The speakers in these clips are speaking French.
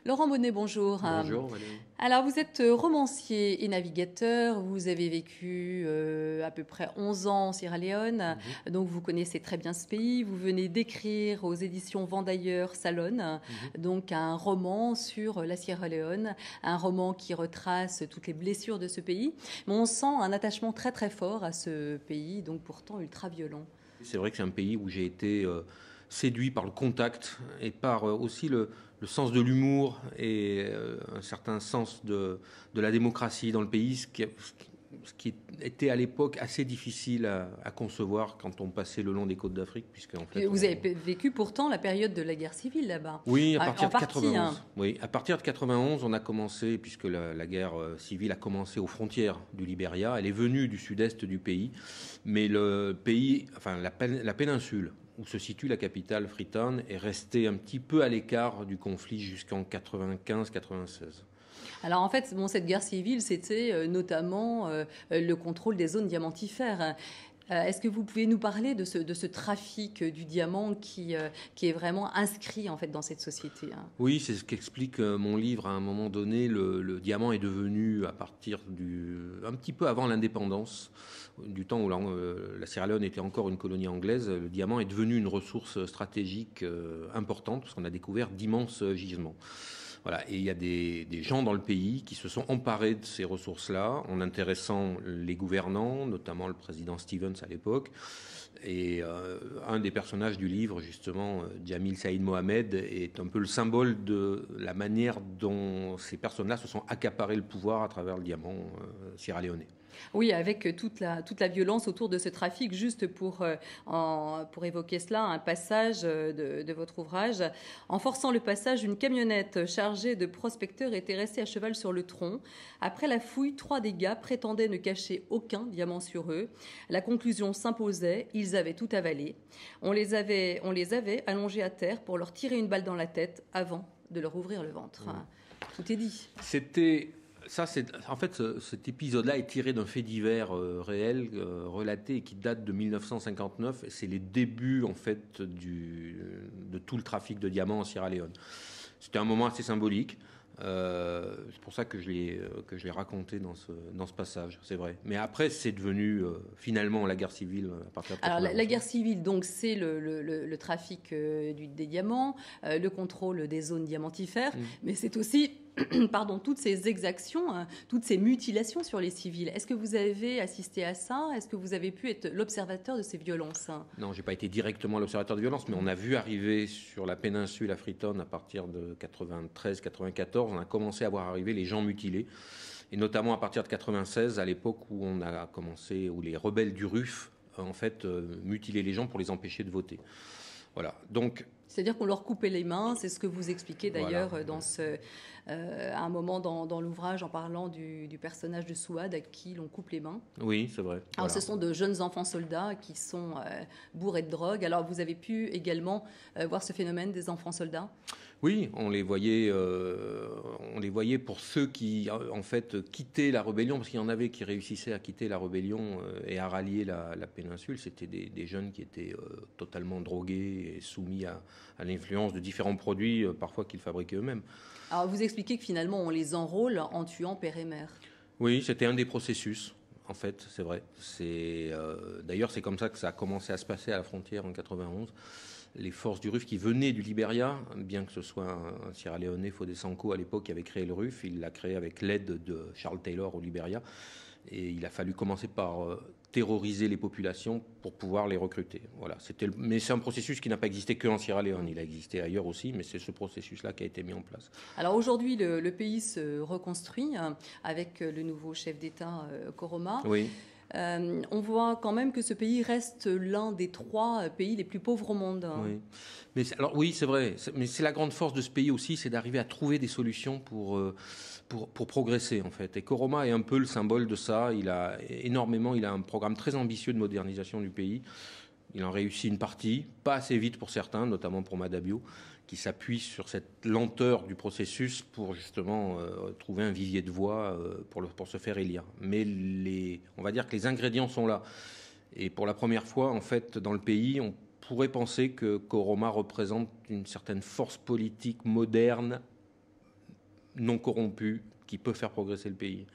Laurent Bonnet, bonjour. Bonjour Valérie. Alors, vous êtes romancier et navigateur. Vous avez vécu à peu près 11 ans en Sierra Leone. Mhm, Donc, vous connaissez très bien ce pays. Vous venez d'écrire aux éditions Vendailleur Salon, mhm. donc un roman sur la Sierra Leone, un roman qui retrace toutes les blessures de ce pays. Mais on sent un attachement très très fort à ce pays, donc pourtant ultra violent. C'est vrai que c'est un pays où j'ai été séduit par le contact et par aussi le sens de l'humour et un certain sens de la démocratie dans le pays, ce qui était à l'époque assez difficile à concevoir quand on passait le long des côtes d'Afrique, puisque en fait, Vous avez vécu pourtant la période de la guerre civile là-bas. oui, à En partir de partie, hein. 91. Oui, à partir de 91, on a commencé, puisque la guerre civile a commencé aux frontières du Libéria. Elle est venue du sud-est du pays, mais le pays, enfin la péninsule où se situe la capitale Freetown est restée un petit peu à l'écart du conflit jusqu'en 95-96. Alors en fait, bon, cette guerre civile, c'était notamment le contrôle des zones diamantifères. Est-ce que vous pouvez nous parler de ce trafic du diamant qui est vraiment inscrit en fait dans cette société, hein? Oui, c'est ce qu'explique mon livre. À un moment donné, le diamant est devenu, à partir un petit peu avant l'indépendance, du temps où la Sierra Leone était encore une colonie anglaise, le diamant est devenu une ressource stratégique importante, parce qu'on a découvert d'immenses gisements. Voilà, et il y a des gens dans le pays qui se sont emparés de ces ressources-là en intéressant les gouvernants, notamment le président Stevens à l'époque. Et un des personnages du livre, justement, Jamil Saïd Mohamed, est un peu le symbole de la manière dont ces personnes-là se sont accaparées le pouvoir à travers le diamant sierra-léonais. Oui, avec toute la violence autour de ce trafic, juste pour évoquer cela, un passage de votre ouvrage. En forçant le passage, une camionnette chargée de prospecteurs était restée à cheval sur le tronc. Après la fouille, 3 des gars prétendaient ne cacher aucun diamant sur eux. La conclusion s'imposait, ils avaient tout avalé. On les avait allongés à terre pour leur tirer une balle dans la tête avant de leur ouvrir le ventre. Tout est dit. C'était ça, en fait, cet épisode-là est tiré d'un fait divers réel, relaté, et qui date de 1959. Et c'est les débuts, en fait, de tout le trafic de diamants en Sierra Leone. C'était un moment assez symbolique. C'est pour ça que je l'ai raconté dans ce passage, c'est vrai. Mais après, c'est devenu finalement la guerre civile à partir de 91. Alors la guerre civile, donc c'est le trafic des diamants, le contrôle des zones diamantifères, mais c'est aussi pardon, toutes ces exactions, hein, toutes ces mutilations sur les civils. Est-ce que vous avez assisté à ça? Est-ce que vous avez pu être l'observateur de ces violences? Non, j'ai pas été directement l'observateur de violence, mais on a vu arriver sur la péninsule à Freetown à partir de 93-94, on a commencé à voir arriver les gens mutilés, et notamment à partir de 96, à l'époque où on a commencé, où les rebelles du RUF en fait mutilaient les gens pour les empêcher de voter. Voilà. Donc c'est-à-dire qu'on leur coupait les mains, c'est ce que vous expliquez d'ailleurs voilà. À un moment dans l'ouvrage en parlant du personnage de Souad à qui l'on coupe les mains. Oui, c'est vrai. Alors Voilà. ce sont de jeunes enfants soldats qui sont bourrés de drogue. Alors vous avez pu également voir ce phénomène des enfants soldats? Oui, on les voyait pour ceux qui, en fait, quittaient la rébellion, parce qu'il y en avait qui réussissaient à quitter la rébellion et à rallier la péninsule. C'était des jeunes qui étaient totalement drogués et soumis à l'influence de différents produits, parfois qu'ils fabriquaient eux-mêmes. Alors vous expliquez que finalement on les enrôle en tuant père et mère. Oui, c'était un des processus. En fait, c'est vrai. D'ailleurs, c'est comme ça que ça a commencé à se passer à la frontière en 91. Les forces du RUF qui venaient du Libéria, bien que ce soit un Sierra Leone, Fodé Sanko à l'époque qui avait créé le RUF, il l'a créé avec l'aide de Charles Taylor au Libéria. Et il a fallu commencer par terroriser les populations pour pouvoir les recruter. Voilà. Mais c'est un processus qui n'a pas existé qu'en Sierra Leone. Il a existé ailleurs aussi, mais c'est ce processus-là qui a été mis en place. Alors aujourd'hui, le pays se reconstruit avec le nouveau chef d'État Koroma. Oui. On voit quand même que ce pays reste l'un des 3 pays les plus pauvres au monde. Oui, alors oui, c'est vrai. Mais c'est la grande force de ce pays aussi, c'est d'arriver à trouver des solutions pour progresser en fait. Et Koroma est un peu le symbole de ça. Il a un programme très ambitieux de modernisation du pays. Il en réussit une partie, pas assez vite pour certains, notamment pour Madabio, qui s'appuie sur cette lenteur du processus pour justement trouver un vivier de voix pour se faire élire. Mais on va dire que les ingrédients sont là. Et pour la première fois, en fait, dans le pays, on pourrait penser que Koroma représente une certaine force politique moderne, non corrompu, qui peut faire progresser le pays.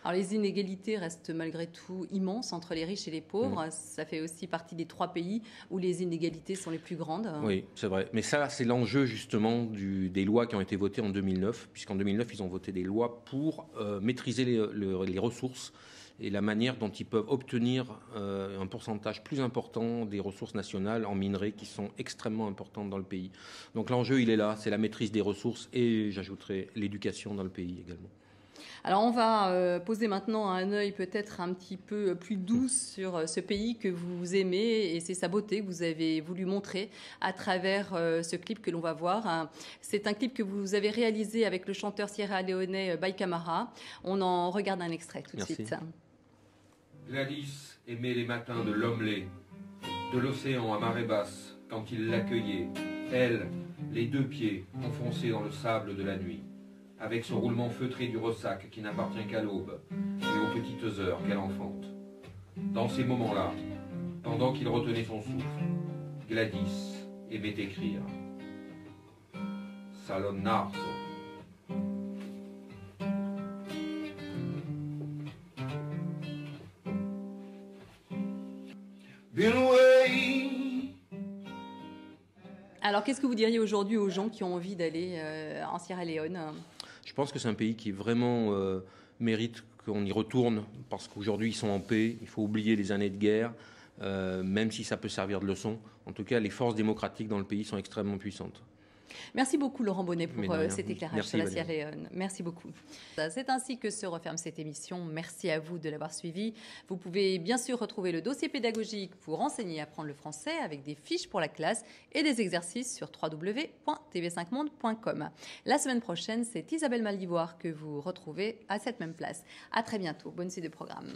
Alors les inégalités restent malgré tout immenses entre les riches et les pauvres. Ça fait aussi partie des 3 pays où les inégalités sont les plus grandes. Oui, c'est vrai. Mais ça, c'est l'enjeu justement des lois qui ont été votées en 2009, puisqu'en 2009, ils ont voté des lois pour maîtriser les ressources et la manière dont ils peuvent obtenir un pourcentage plus important des ressources nationales en minerais qui sont extrêmement importantes dans le pays. Donc l'enjeu, il est là, c'est la maîtrise des ressources et, j'ajouterais, l'éducation dans le pays également. Alors on va poser maintenant un œil peut-être un petit peu plus doux sur ce pays que vous aimez et c'est sa beauté que vous avez voulu montrer à travers ce clip que l'on va voir. C'est un clip que vous avez réalisé avec le chanteur sierra-léonais Bay Camara. On en regarde un extrait tout de suite. Gladys aimait les matins de l'Homelay, de l'océan à marée basse, quand il l'accueillait, elle, les 2 pieds enfoncés dans le sable de la nuit, avec ce roulement feutré du ressac qui n'appartient qu'à l'aube et aux petites heures qu'elle enfante. Dans ces moments-là, pendant qu'il retenait son souffle, Gladys aimait écrire « Salonarzo ». Alors qu'est-ce que vous diriez aujourd'hui aux gens qui ont envie d'aller en Sierra Leone ? Je pense que c'est un pays qui vraiment mérite qu'on y retourne parce qu'aujourd'hui ils sont en paix, il faut oublier les années de guerre, même si ça peut servir de leçon. En tout cas, les forces démocratiques dans le pays sont extrêmement puissantes. Merci beaucoup Laurent Bonnet pour cet éclairage Merci, sur la Valérie. Sierra Leone. Merci beaucoup. C'est ainsi que se referme cette émission. Merci à vous de l'avoir suivi. Vous pouvez bien sûr retrouver le dossier pédagogique pour enseigner et apprendre le français avec des fiches pour la classe et des exercices sur www.tv5monde.com. La semaine prochaine, c'est Isabelle Maldivoire que vous retrouvez à cette même place. À très bientôt. Bonne suite de programme.